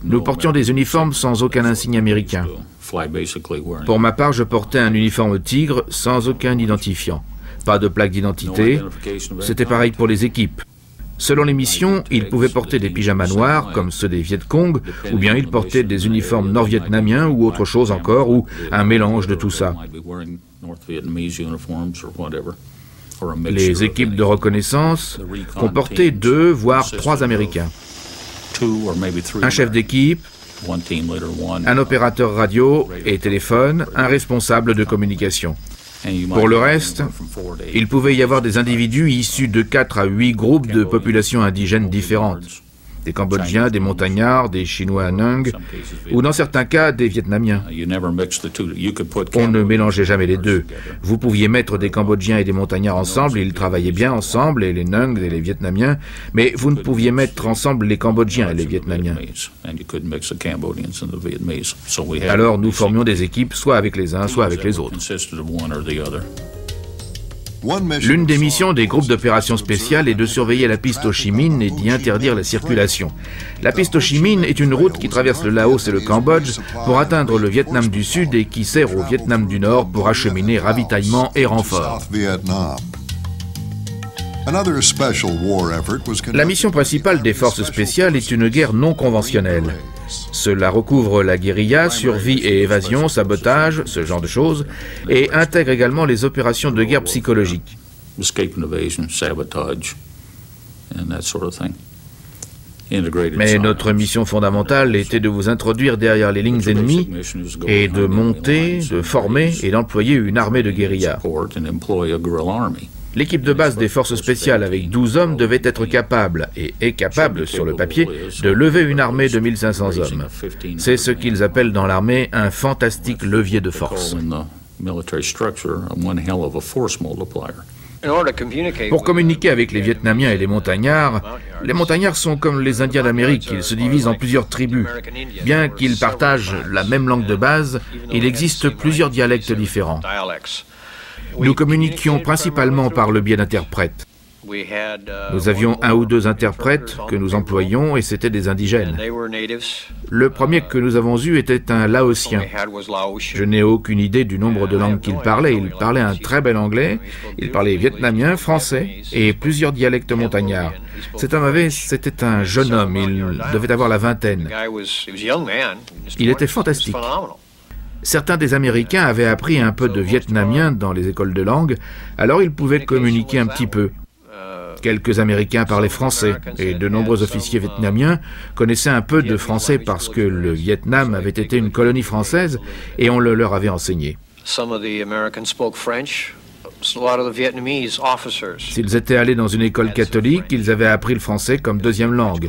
nous portions des uniformes sans aucun insigne américain. Pour ma part, je portais un uniforme tigre sans aucun identifiant. Pas de plaque d'identité. C'était pareil pour les équipes. Selon les missions, ils pouvaient porter des pyjamas noirs, comme ceux des Viet Cong, ou bien ils portaient des uniformes nord-vietnamiens ou autre chose encore, ou un mélange de tout ça. Les équipes de reconnaissance comportaient 2 voire 3 Américains. Un chef d'équipe, un opérateur radio et téléphone, un responsable de communication. Pour le reste, il pouvait y avoir des individus issus de 4 à 8 groupes de populations indigènes différentes. Des Cambodgiens, des montagnards, des Chinois Nung, ou dans certains cas, des Vietnamiens. On ne mélangeait jamais les deux. Vous pouviez mettre des Cambodgiens et des montagnards ensemble, ils travaillaient bien ensemble, et les Nung et les Vietnamiens, mais vous ne pouviez mettre ensemble les Cambodgiens et les Vietnamiens. Alors nous formions des équipes, soit avec les uns, soit avec les autres. L'une des missions des groupes d'opérations spéciales est de surveiller la piste Ho Chi Minh et d'y interdire la circulation. La piste Ho Chi Minh est une route qui traverse le Laos et le Cambodge pour atteindre le Vietnam du Sud et qui sert au Vietnam du Nord pour acheminer ravitaillement et renforts. La mission principale des forces spéciales est une guerre non conventionnelle. Cela recouvre la guérilla, survie et évasion, sabotage, ce genre de choses, et intègre également les opérations de guerre psychologique. Mais notre mission fondamentale était de vous introduire derrière les lignes ennemies et de monter, de former et d'employer une armée de guérilla. L'équipe de base des forces spéciales avec 12 hommes devait être capable, et est capable sur le papier, de lever une armée de 1500 hommes. C'est ce qu'ils appellent dans l'armée un fantastique levier de force. Pour communiquer avec les Vietnamiens et les montagnards sont comme les Indiens d'Amérique, ils se divisent en plusieurs tribus. Bien qu'ils partagent la même langue de base, il existe plusieurs dialectes différents. Nous communiquions principalement par le biais d'interprètes. Nous avions 1 ou 2 interprètes que nous employions et c'étaient des indigènes. Le premier que nous avons eu était un Laotien. Je n'ai aucune idée du nombre de langues qu'il parlait. Il parlait un très bel anglais, il parlait vietnamien, français et plusieurs dialectes montagnards. C'était un jeune homme, il devait avoir la vingtaine. Il était fantastique. Certains des Américains avaient appris un peu de vietnamien dans les écoles de langue, alors ils pouvaient communiquer un petit peu. Quelques Américains parlaient français, et de nombreux officiers vietnamiens connaissaient un peu de français parce que le Vietnam avait été une colonie française et on le leur avait enseigné. S'ils étaient allés dans une école catholique, ils avaient appris le français comme deuxième langue.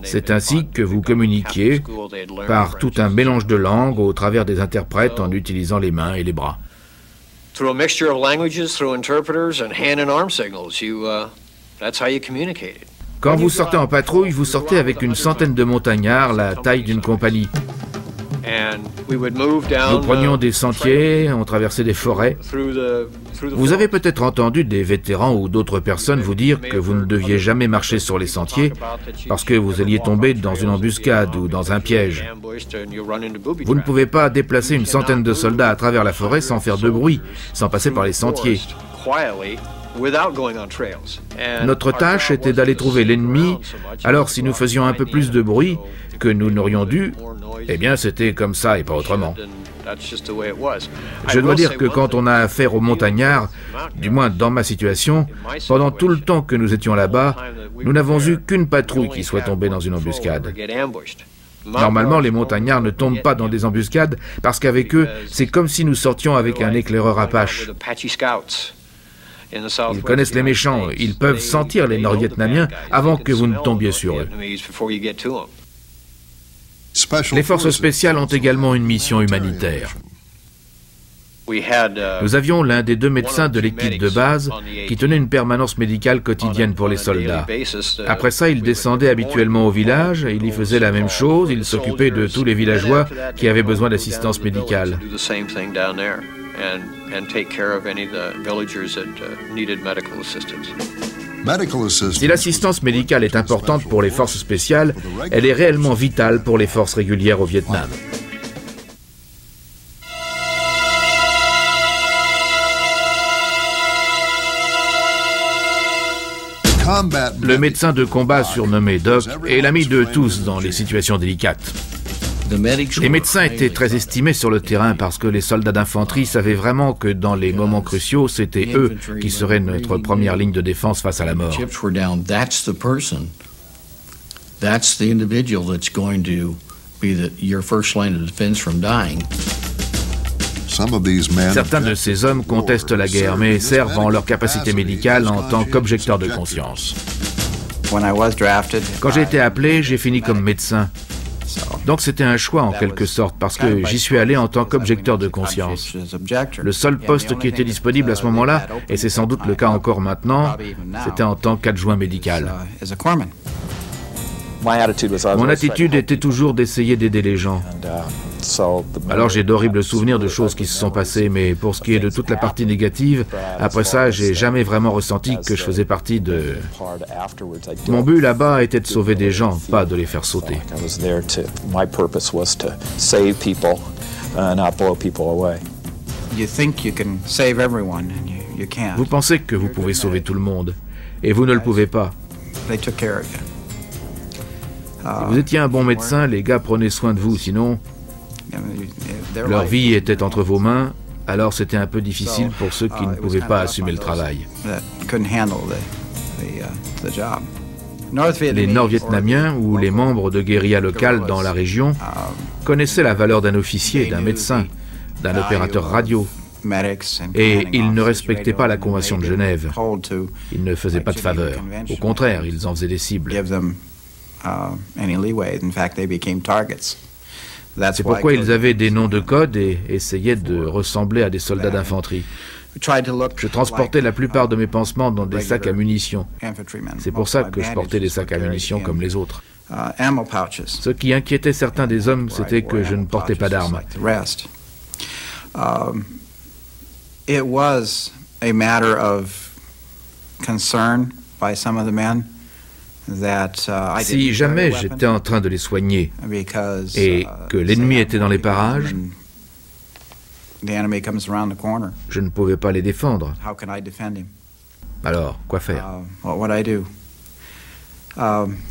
C'est ainsi que vous communiquiez par tout un mélange de langues au travers des interprètes en utilisant les mains et les bras. Quand vous sortez en patrouille, vous sortez avec une centaine de montagnards, la taille d'une compagnie. Nous prenions des sentiers, on traversait des forêts. Vous avez peut-être entendu des vétérans ou d'autres personnes vous dire que vous ne deviez jamais marcher sur les sentiers parce que vous alliez tomber dans une embuscade ou dans un piège. Vous ne pouvez pas déplacer une centaine de soldats à travers la forêt sans faire de bruit, sans passer par les sentiers. Notre tâche était d'aller trouver l'ennemi, alors si nous faisions un peu plus de bruit que nous n'aurions dû, eh bien c'était comme ça et pas autrement. Je dois dire que quand on a affaire aux montagnards, du moins dans ma situation, pendant tout le temps que nous étions là-bas, nous n'avons eu qu'une patrouille qui soit tombée dans une embuscade. Normalement, les montagnards ne tombent pas dans des embuscades parce qu'avec eux, c'est comme si nous sortions avec un éclaireur Apache. Ils connaissent les méchants, ils peuvent sentir les Nord-Vietnamiens avant que vous ne tombiez sur eux. Les forces spéciales ont également une mission humanitaire. Nous avions l'un des 2 médecins de l'équipe de base qui tenait une permanence médicale quotidienne pour les soldats. Après ça, il descendait habituellement au village, il y faisait la même chose, il s'occupait de tous les villageois qui avaient besoin d'assistance médicale. Si l'assistance médicale est importante pour les forces spéciales, elle est réellement vitale pour les forces régulières au Vietnam. Le médecin de combat surnommé Doc est l'ami de tous dans les situations délicates. Les médecins étaient très estimés sur le terrain parce que les soldats d'infanterie savaient vraiment que dans les moments cruciaux, c'était eux qui seraient notre première ligne de défense face à la mort. Certains de ces hommes contestent la guerre, mais servent en leur capacité médicale en tant qu'objecteurs de conscience. Quand j'ai été appelé, j'ai fini comme médecin. Donc c'était un choix en quelque sorte, parce que j'y suis allé en tant qu'objecteur de conscience. Le seul poste qui était disponible à ce moment-là, et c'est sans doute le cas encore maintenant, c'était en tant qu'adjoint médical. Mon attitude était toujours d'essayer d'aider les gens. Alors j'ai d'horribles souvenirs de choses qui se sont passées, mais pour ce qui est de toute la partie négative, après ça, j'ai jamais vraiment ressenti que je faisais partie de... Mon but là-bas était de sauver des gens, pas de les faire sauter. Vous pensez que vous pouvez sauver tout le monde, et vous ne le pouvez pas. Si vous étiez un bon médecin, les gars prenaient soin de vous, sinon leur vie était entre vos mains, alors c'était un peu difficile pour ceux qui ne pouvaient pas assumer le travail. Les Nord-Vietnamiens ou les membres de guérilla locales dans la région connaissaient la valeur d'un officier, d'un médecin, d'un opérateur radio, et ils ne respectaient pas la Convention de Genève. Ils ne faisaient pas de faveurs. Au contraire, ils en faisaient des cibles. C'est pourquoi ils avaient des noms de code et essayaient de ressembler à des soldats d'infanterie. Je transportais la plupart de mes pansements dans des sacs à munitions. C'est pour ça que je portais des sacs à munitions comme les autres. Ce qui inquiétait certains des hommes, c'était que je ne portais pas d'armes. It was a matter of concern by some of the men. Si jamais j'étais en train de les soigner et que l'ennemi était dans les parages, je ne pouvais pas les défendre. Alors, quoi faire?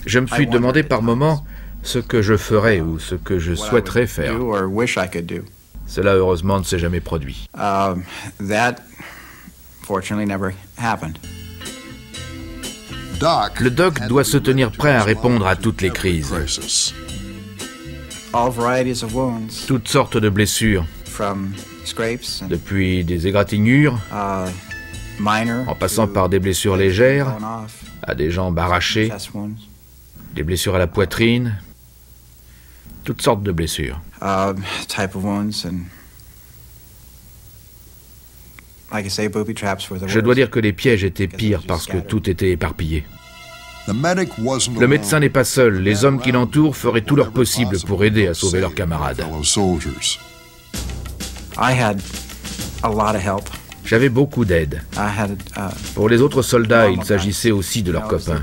Je me suis demandé par moments ce que je ferais ou ce que je souhaiterais faire. Cela, heureusement, ne s'est jamais produit. Le doc doit se tenir prêt à répondre à toutes les crises. Toutes sortes de blessures, depuis des égratignures, en passant par des blessures légères, à des jambes arrachées, des blessures à la poitrine, toutes sortes de blessures. Je dois dire que les pièges étaient pires parce que tout était éparpillé. Le médecin n'est pas seul. Les hommes qui l'entourent feraient tout leur possible pour aider à sauver leurs camarades. J'avais beaucoup d'aide. Pour les autres soldats, il s'agissait aussi de leurs copains.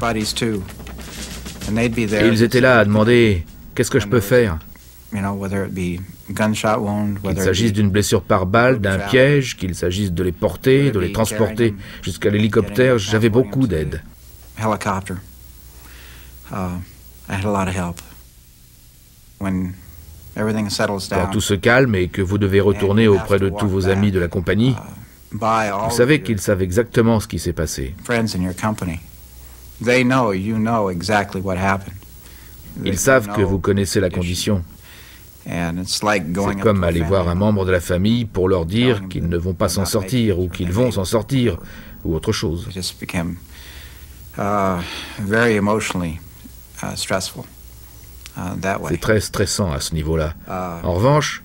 Et ils étaient là à demander « Qu'est-ce que je peux faire ?» Qu'il s'agisse d'une blessure par balle, d'un piège, qu'il s'agisse de les porter, de les transporter jusqu'à l'hélicoptère, j'avais beaucoup d'aide. Quand tout se calme et que vous devez retourner auprès de tous vos amis de la compagnie, vous savez qu'ils savent exactement ce qui s'est passé. Ils savent que vous connaissez la condition. C'est comme aller voir un membre de la famille pour leur dire qu'ils ne vont pas s'en sortir ou qu'ils vont s'en sortir ou autre chose. C'est très stressant à ce niveau-là. En revanche,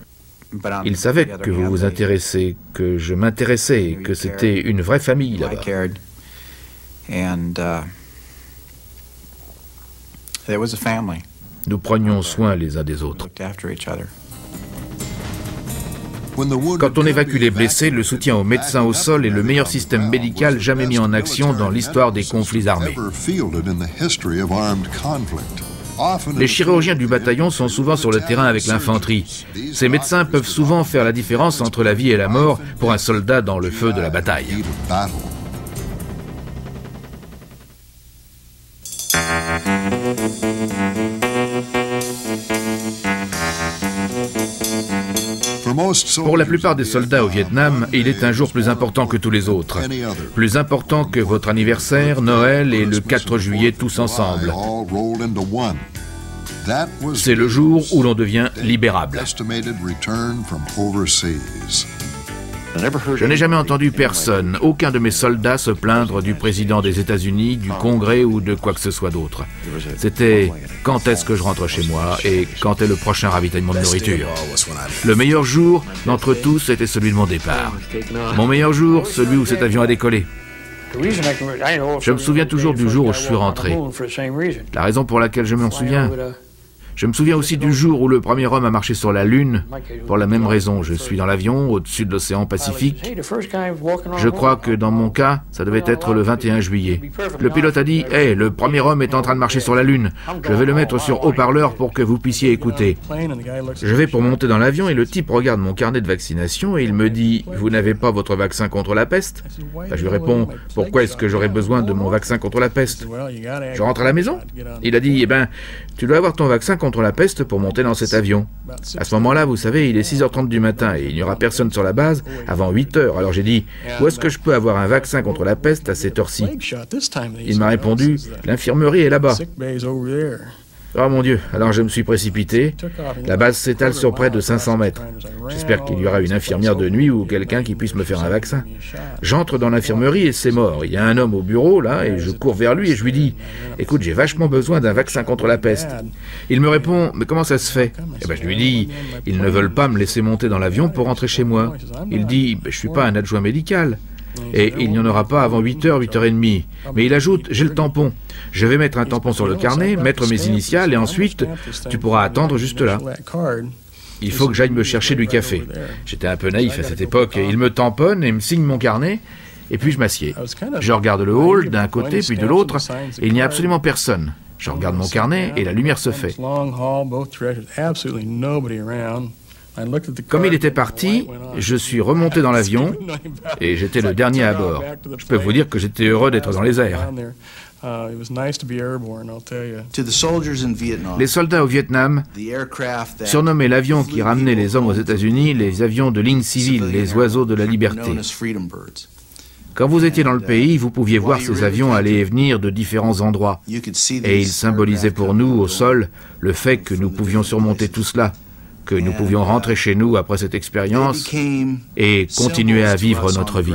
ils savaient que vous vous intéressez, que je m'intéressais et que c'était une vraie famille là-bas. Nous prenions soin les uns des autres. Quand on évacue les blessés, le soutien aux médecins au sol est le meilleur système médical jamais mis en action dans l'histoire des conflits armés. Les chirurgiens du bataillon sont souvent sur le terrain avec l'infanterie. Ces médecins peuvent souvent faire la différence entre la vie et la mort pour un soldat dans le feu de la bataille. Pour la plupart des soldats au Vietnam, il est un jour plus important que tous les autres. Plus important que votre anniversaire, Noël et le 4 juillet tous ensemble. C'est le jour où l'on devient libérable. Je n'ai jamais entendu personne, aucun de mes soldats se plaindre du président des États-Unis, du Congrès ou de quoi que ce soit d'autre. C'était quand est-ce que je rentre chez moi et quand est le prochain ravitaillement de nourriture. Le meilleur jour d'entre tous, c'était celui de mon départ. Mon meilleur jour, celui où cet avion a décollé. Je me souviens toujours du jour où je suis rentré. La raison pour laquelle je m'en souviens... Je me souviens aussi du jour où le premier homme a marché sur la Lune. Pour la même raison, je suis dans l'avion, au-dessus de l'océan Pacifique. Je crois que dans mon cas, ça devait être le 21 juillet. Le pilote a dit « Hey, le premier homme est en train de marcher sur la Lune. Je vais le mettre sur haut-parleur pour que vous puissiez écouter. » Je vais pour monter dans l'avion et le type regarde mon carnet de vaccination et il me dit « Vous n'avez pas votre vaccin contre la peste ?» Je lui réponds « Pourquoi est-ce que j'aurais besoin de mon vaccin contre la peste ?» Je rentre à la maison. Il a dit « Eh ben, tu dois avoir ton vaccin contre la peste pour monter dans cet avion. » À ce moment-là, vous savez, il est 6h30 du matin et il n'y aura personne sur la base avant 8h. Alors j'ai dit, où est-ce que je peux avoir un vaccin contre la peste à cette heure-ci? Il m'a répondu, l'infirmerie est là-bas. Oh mon Dieu, alors je me suis précipité. La base s'étale sur près de 500 mètres. J'espère qu'il y aura une infirmière de nuit ou quelqu'un qui puisse me faire un vaccin. J'entre dans l'infirmerie et c'est mort. Il y a un homme au bureau, là, et je cours vers lui et je lui dis « Écoute, j'ai vachement besoin d'un vaccin contre la peste. » Il me répond « Mais comment ça se fait ?» Eh ben, je lui dis « Ils ne veulent pas me laisser monter dans l'avion pour rentrer chez moi. » Il dit « Je suis pas un adjoint médical. » Et il n'y en aura pas avant 8h, 8h30. Mais il ajoute, j'ai le tampon. Je vais mettre un tampon sur le carnet, mettre mes initiales et ensuite, tu pourras attendre juste là. Il faut que j'aille me chercher du café. J'étais un peu naïf à cette époque. Il me tamponne et me signe mon carnet. Et puis je m'assieds. Je regarde le hall d'un côté puis de l'autre et il n'y a absolument personne. Je regarde mon carnet et la lumière se fait. Comme il était parti, je suis remonté dans l'avion et j'étais le dernier à bord. Je peux vous dire que j'étais heureux d'être dans les airs. Les soldats au Vietnam surnommaient l'avion qui ramenait les hommes aux États-Unis les avions de ligne civile, les oiseaux de la liberté. Quand vous étiez dans le pays, vous pouviez voir ces avions aller et venir de différents endroits. Et ils symbolisaient pour nous, au sol, le fait que nous pouvions surmonter tout cela, que nous pouvions rentrer chez nous après cette expérience et continuer à vivre notre vie.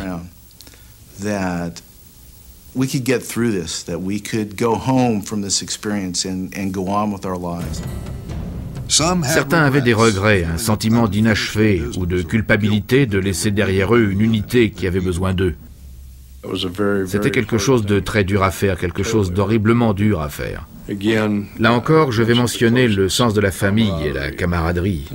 Certains avaient des regrets, un sentiment d'inachevé ou de culpabilité de laisser derrière eux une unité qui avait besoin d'eux. C'était quelque chose de très dur à faire, quelque chose d'horriblement dur à faire. Là encore, je vais mentionner le sens de la famille et la camaraderie.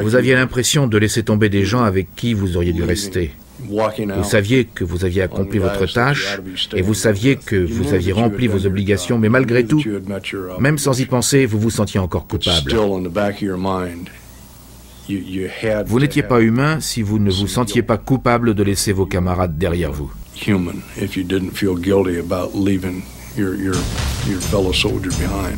Vous aviez l'impression de laisser tomber des gens avec qui vous auriez dû rester. Vous saviez que vous aviez accompli votre tâche et vous saviez que vous aviez rempli vos obligations, mais malgré tout, même sans y penser, vous vous sentiez encore coupable. Vous n'étiez pas humain si vous ne vous sentiez pas coupable de laisser vos camarades derrière vous. Your fellow soldiers behind.